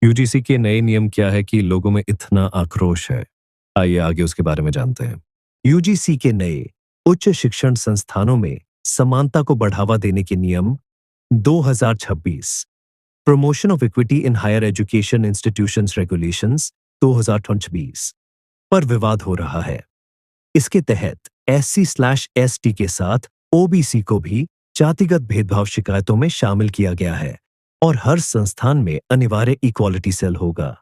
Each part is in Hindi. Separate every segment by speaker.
Speaker 1: यूजीसी के नए नियम क्या है कि लोगों में इतना आक्रोश है? आइए आगे उसके बारे में जानते हैं। यूजीसी के नए उच्च शिक्षण संस्थानों में समानता को बढ़ावा देने के नियम 2026 promotion of equity in higher education institutions regulations 2026 पर विवाद हो रहा है। इसके तहत SC/ST के साथ ओबीसी को भी जातिगत भेदभाव शिकायतों में शामिल किया गया है और हर संस्थान में अनिवार्य इक्वालिटी सेल होगा।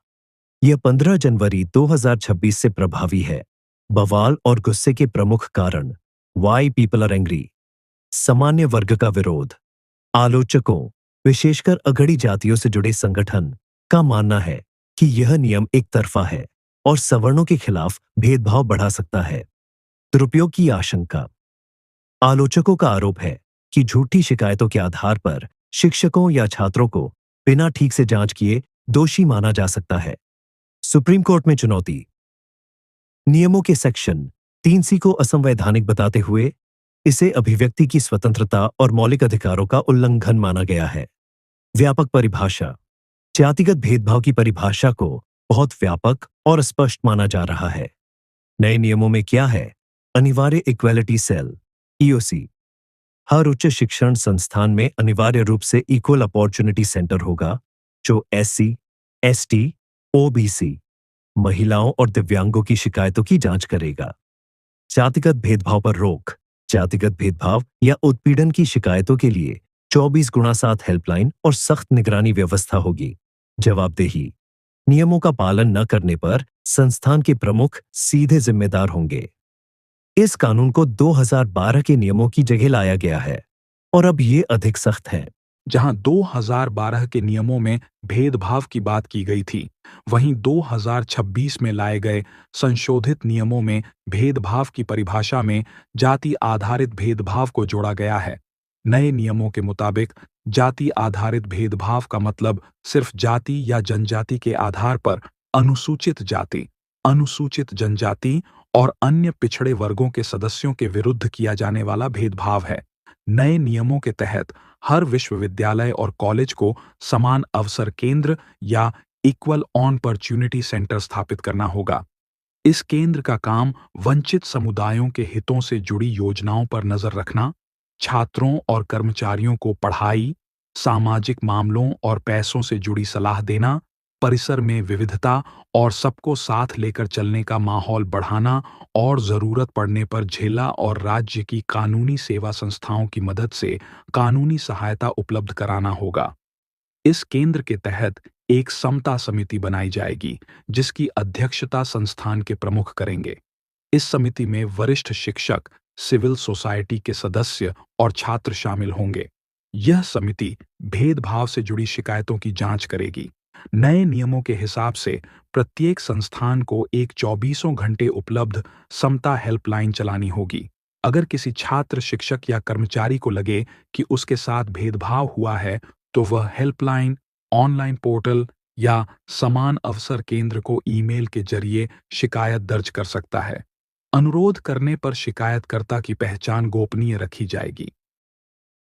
Speaker 1: यह 15 जनवरी 2026 से प्रभावी है। बवाल और गुस्से के प्रमुख कारण वाई पीपल आर एंग्री, सामान्य वर्ग का विरोध, आलोचकों विशेषकर अगड़ी जातियों से जुड़े संगठन का मानना है कि यह नियम एक तरफा है और सवर्णों के खिलाफ भेदभाव बढ़ा सकता है। दुरुपयोग की आशंका। आलोचकों का आरोप है कि झूठी शिकायतों के आधार पर शिक्षकों या छात्रों को बिना ठीक से जांच किए दोषी माना जा सकता है। सुप्रीम कोर्ट में चुनौती। नियमों के सेक्शन 3C को असंवैधानिक बताते हुए इसे अभिव्यक्ति की स्वतंत्रता और मौलिक अधिकारों का उल्लंघन माना गया है। व्यापक परिभाषा। जातिगत भेदभाव की परिभाषा को बहुत व्यापक और स्पष्ट माना जा रहा है। नए नियमों में क्या है? अनिवार्य इक्वालिटी सेल EOC। हर उच्च शिक्षण संस्थान में अनिवार्य रूप से इक्वल अपॉर्चुनिटी सेंटर होगा जो SC, ST, OBC, महिलाओं और दिव्यांगों की शिकायतों की जांच करेगा। जातिगत भेदभाव पर रोक। जातिगत भेदभाव या उत्पीड़न की शिकायतों के लिए 24x7 हेल्पलाइन और सख्त निगरानी व्यवस्था होगी। जवाबदेही। नियमों का पालन न करने पर संस्थान के प्रमुख सीधे जिम्मेदार होंगे। इस कानून को 2012 के नियमों की जगह लाया गया है और अब ये अधिक सख्त है।
Speaker 2: जहां 2012 के नियमों में भेदभाव की बात की गई थी, वहीं 2026 में लाए गए संशोधित नियमों में भेदभाव की परिभाषा में जाति आधारित भेदभाव को जोड़ा गया है। नए नियमों के मुताबिक जाति आधारित भेदभाव का मतलब सिर्फ जाति या जनजाति के आधार पर अनुसूचित जाति, अनुसूचित जनजाति और अन्य पिछड़े वर्गों के सदस्यों के विरुद्ध किया जाने वाला भेदभाव है। नए नियमों के तहत हर विश्वविद्यालय और कॉलेज को समान अवसर केंद्र या इक्वल अपॉर्चुनिटी सेंटर स्थापित करना होगा। इस केंद्र का काम वंचित समुदायों के हितों से जुड़ी योजनाओं पर नजर रखना, छात्रों और कर्मचारियों को पढ़ाई, सामाजिक मामलों और पैसों से जुड़ी सलाह देना, परिसर में विविधता और सबको साथ लेकर चलने का माहौल बढ़ाना और जरूरत पड़ने पर जिला और राज्य की कानूनी सेवा संस्थाओं की मदद से कानूनी सहायता उपलब्ध कराना होगा। इस केंद्र के तहत एक समता समिति बनाई जाएगी जिसकी अध्यक्षता संस्थान के प्रमुख करेंगे। इस समिति में वरिष्ठ शिक्षक, सिविल सोसाइटी के सदस्य और छात्र शामिल होंगे। यह समिति भेदभाव से जुड़ी शिकायतों की जांच करेगी। नए नियमों के हिसाब से प्रत्येक संस्थान को एक 24 घंटे उपलब्ध समता हेल्पलाइन चलानी होगी। अगर किसी छात्र, शिक्षक या कर्मचारी को लगे कि उसके साथ भेदभाव हुआ है, तो वह हेल्पलाइन, ऑनलाइन पोर्टल या समान अवसर केंद्र को ईमेल के जरिए शिकायत दर्ज कर सकता है। अनुरोध करने पर शिकायतकर्ता की पहचान गोपनीय रखी जाएगी।